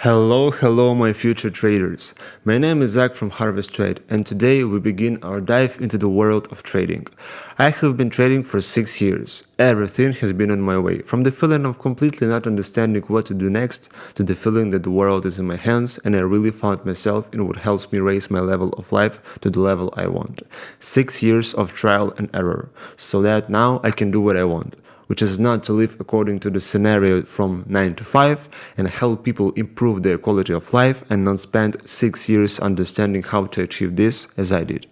Hello, my future traders. My name is Zach from Harvest Trade, and today we begin our dive into the world of trading. I have been trading for 6 years. Everything has been on my way, from the feeling of completely not understanding what to do next, to the feeling that the world is in my hands and I really found myself in what helps me raise my level of life to the level I want. 6 years of trial and error, so that now I can do what I want, which is not to live according to the scenario from 9 to 5 and help people improve their quality of life and not spend 6 years understanding how to achieve this as I did.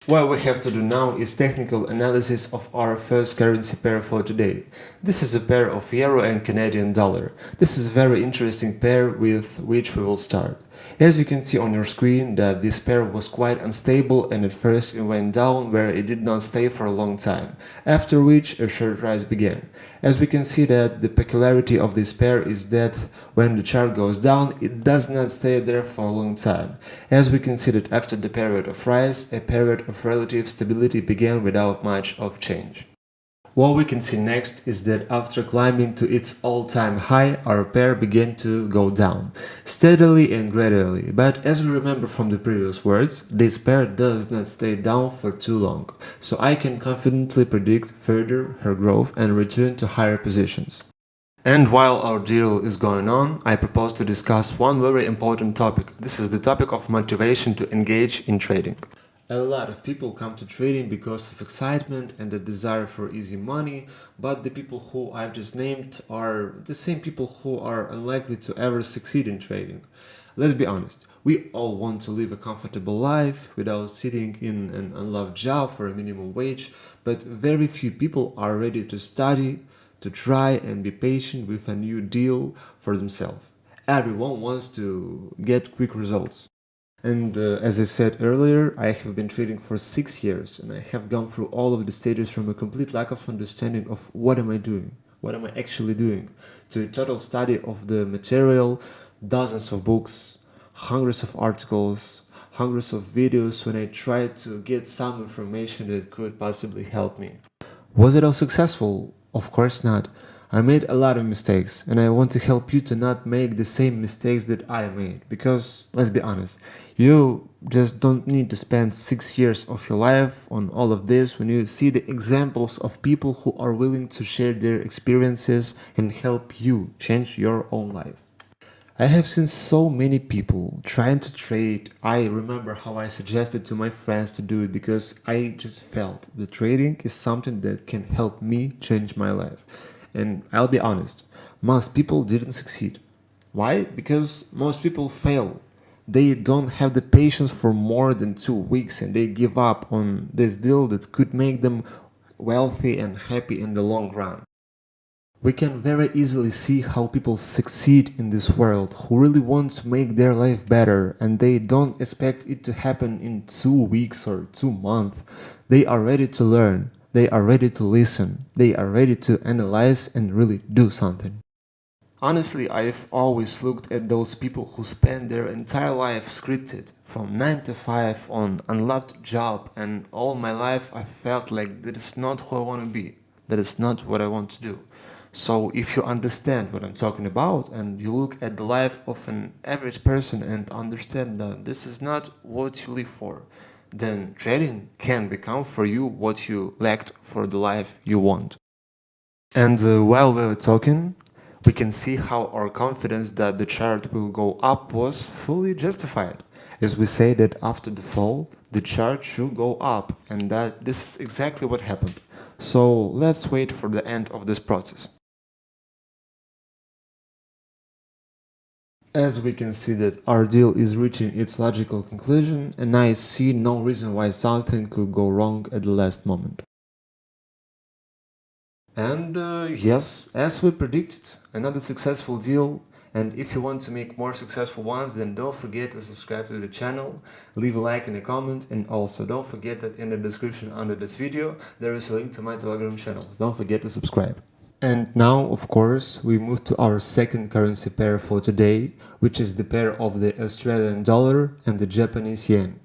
What we have to do now is technical analysis of our first currency pair for today. This is a pair of Euro and Canadian dollar. This is a very interesting pair with which we will start. As you can see on your screen that this pair was quite unstable and at first it went down where it did not stay for a long time, after which a short rise began. As we can see that the peculiarity of this pair is that when the chart goes down it does not stay there for a long time. As we can see that after the period of rise, a period of relative stability began without much of change. What we can see next is that after climbing to its all-time high, our pair began to go down, steadily and gradually, but as we remember from the previous words, this pair does not stay down for too long, so I can confidently predict further her growth and return to higher positions. And while our drill is going on, I propose to discuss one very important topic. This is the topic of motivation to engage in trading. A lot of people come to trading because of excitement and the desire for easy money, but the people who I've just named are the same people who are unlikely to ever succeed in trading. Let's be honest, we all want to live a comfortable life without sitting in an unloved job for a minimum wage, but very few people are ready to study, to try and be patient with a new deal for themselves. Everyone wants to get quick results. And as I said earlier, I have been trading for 6 years and I have gone through all of the stages from a complete lack of understanding of what am I doing, what am I actually doing, to a total study of the material, dozens of books, hundreds of articles, hundreds of videos when I tried to get some information that could possibly help me. Was it all successful? Of course not. I made a lot of mistakes and I want to help you to not make the same mistakes that I made, because let's be honest, you just don't need to spend 6 years of your life on all of this when you see the examples of people who are willing to share their experiences and help you change your own life. I have seen so many people trying to trade. I remember how I suggested to my friends to do it because I just felt that trading is something that can help me change my life. And I'll be honest, most people didn't succeed. Why? Because most people fail. They don't have the patience for more than 2 weeks and they give up on this deal that could make them wealthy and happy in the long run. We can very easily see how people succeed in this world who really want to make their life better and they don't expect it to happen in 2 weeks or 2 months. They are ready to learn. They are ready to listen, they are ready to analyze and really do something. Honestly, I've always looked at those people who spend their entire life scripted, from 9 to 5 on unloved job, and all my life I felt like that is not who I want to be, that is not what I want to do. So if you understand what I'm talking about and you look at the life of an average person and understand that this is not what you live for, then trading can become for you what you lacked for the life you want. And while we were talking, we can see how our confidence that the chart will go up was fully justified, as we say that after the fall, the chart should go up, and that this is exactly what happened. So let's wait for the end of this process. As we can see that our deal is reaching its logical conclusion and I see no reason why something could go wrong at the last moment. And yes, as we predicted, another successful deal, and if you want to make more successful ones, then don't forget to subscribe to the channel, leave a like and a comment, and also don't forget that in the description under this video there is a link to my Telegram channel. Don't forget to subscribe. And now, of course, we move to our second currency pair for today, which is the pair of the Australian dollar and the Japanese yen.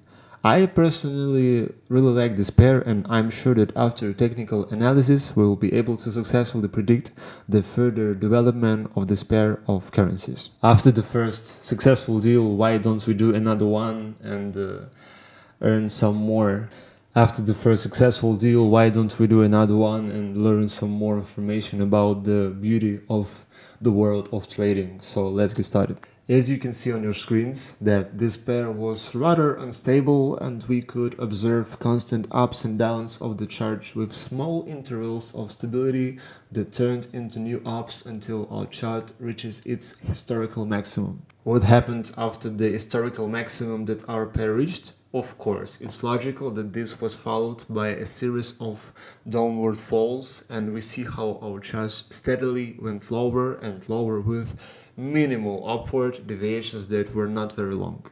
I personally really like this pair, and I'm sure that after technical analysis we'll be able to successfully predict the further development of this pair of currencies. After the first successful deal, why don't we do another one and earn some more? After the first successful deal, why don't we do another one and learn some more information about the beauty of the world of trading? So let's get started. As you can see on your screens, that this pair was rather unstable and we could observe constant ups and downs of the chart with small intervals of stability that turned into new ups until our chart reaches its historical maximum. What happened after the historical maximum that our pair reached? Of course, it's logical that this was followed by a series of downward falls, and we see how our chart steadily went lower and lower with minimal upward deviations that were not very long.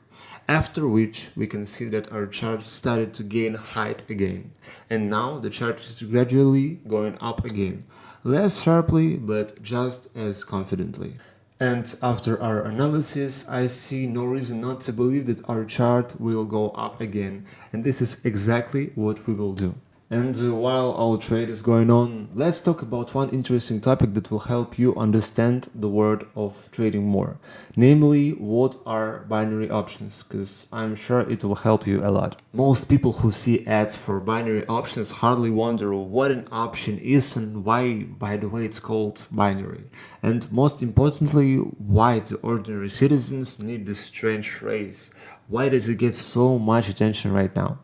After which we can see that our chart started to gain height again, and now the chart is gradually going up again, less sharply but just as confidently. And after our analysis, I see no reason not to believe that our chart will go up again, and this is exactly what we will do. And while our trade is going on, let's talk about one interesting topic that will help you understand the world of trading more. Namely, what are binary options? Because I'm sure it will help you a lot. Most people who see ads for binary options hardly wonder what an option is and why, by the way, it's called binary. And most importantly, why the ordinary citizens need this strange phrase. Why does it get so much attention right now?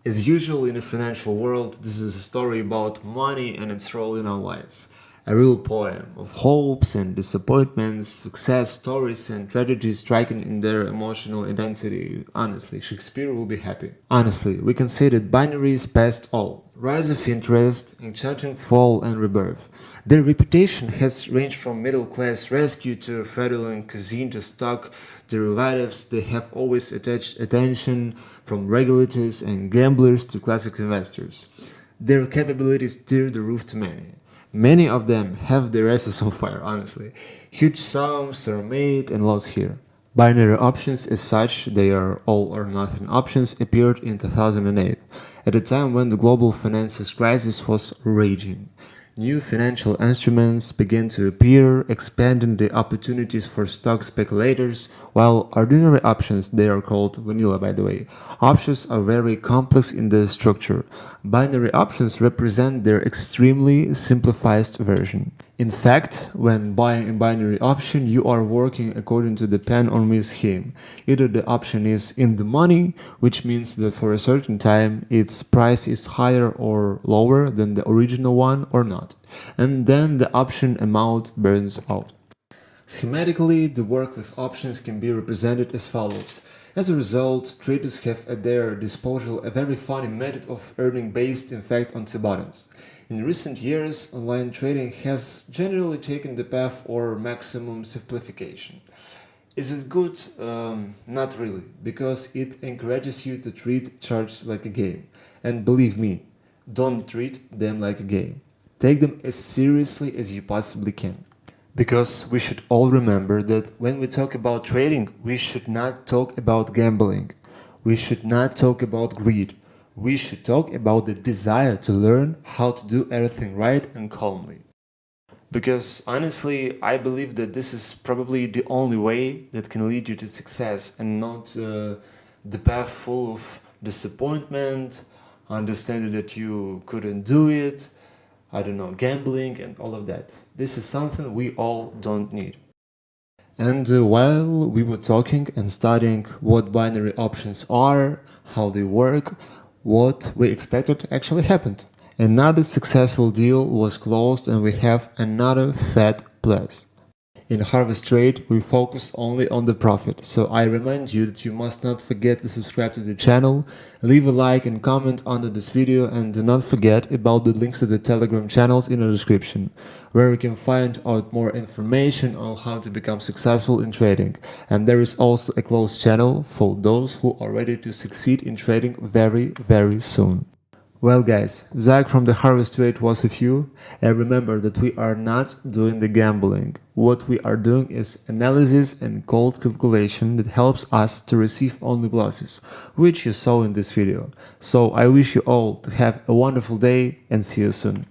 As usual in the financial world, this is a story about money and its role in our lives. A real poem of hopes and disappointments, success stories and tragedies striking in their emotional intensity. Honestly, Shakespeare will be happy. Honestly, we can say that binaries passed all. Rise of interest, enchanting fall and rebirth. Their reputation has ranged from middle-class rescue to fraudulent cuisine to stock derivatives. They have always attached attention from regulators and gamblers to classic investors. Their capabilities stir the roof to many. Many of them have their asses on fire, honestly. Huge sums are made and lost here. Binary options as such, they are all or nothing options, appeared in 2008, at a time when the global finances crisis was raging. New financial instruments began to appear, expanding the opportunities for stock speculators, while ordinary options, they are called vanilla by the way, options are very complex in their structure. Binary options represent their extremely simplified version. In fact, when buying a binary option, you are working according to the pen-on-me scheme. Either the option is in the money, which means that for a certain time its price is higher or lower than the original one or not, and then the option amount burns out. Schematically, the work with options can be represented as follows. As a result, traders have at their disposal a very funny method of earning based in fact on two buttons. In recent years, online trading has generally taken the path or maximum simplification. Is it good? Not really, because it encourages you to treat charts like a game. And believe me, don't treat them like a game. Take them as seriously as you possibly can. Because we should all remember that when we talk about trading, we should not talk about gambling. We should not talk about greed. We should talk about the desire to learn how to do everything right and calmly. Because honestly, I believe that this is probably the only way that can lead you to success and not the path full of disappointment, understanding that you couldn't do it, I don't know, gambling and all of that. This is something we all don't need. And while we were talking and studying what binary options are, how they work, what we expected actually happened. Another successful deal was closed and we have another fat plus. In Harvest Trade, we focus only on the profit, so I remind you that you must not forget to subscribe to the channel, leave a like and comment under this video, and do not forget about the links to the Telegram channels in the description, where you can find out more information on how to become successful in trading. And there is also a closed channel for those who are ready to succeed in trading very soon. Well, guys, Zach from the Harvest Trade was with you, and remember that we are not doing the gambling. What we are doing is analysis and cold calculation that helps us to receive only losses, which you saw in this video. So I wish you all to have a wonderful day and see you soon.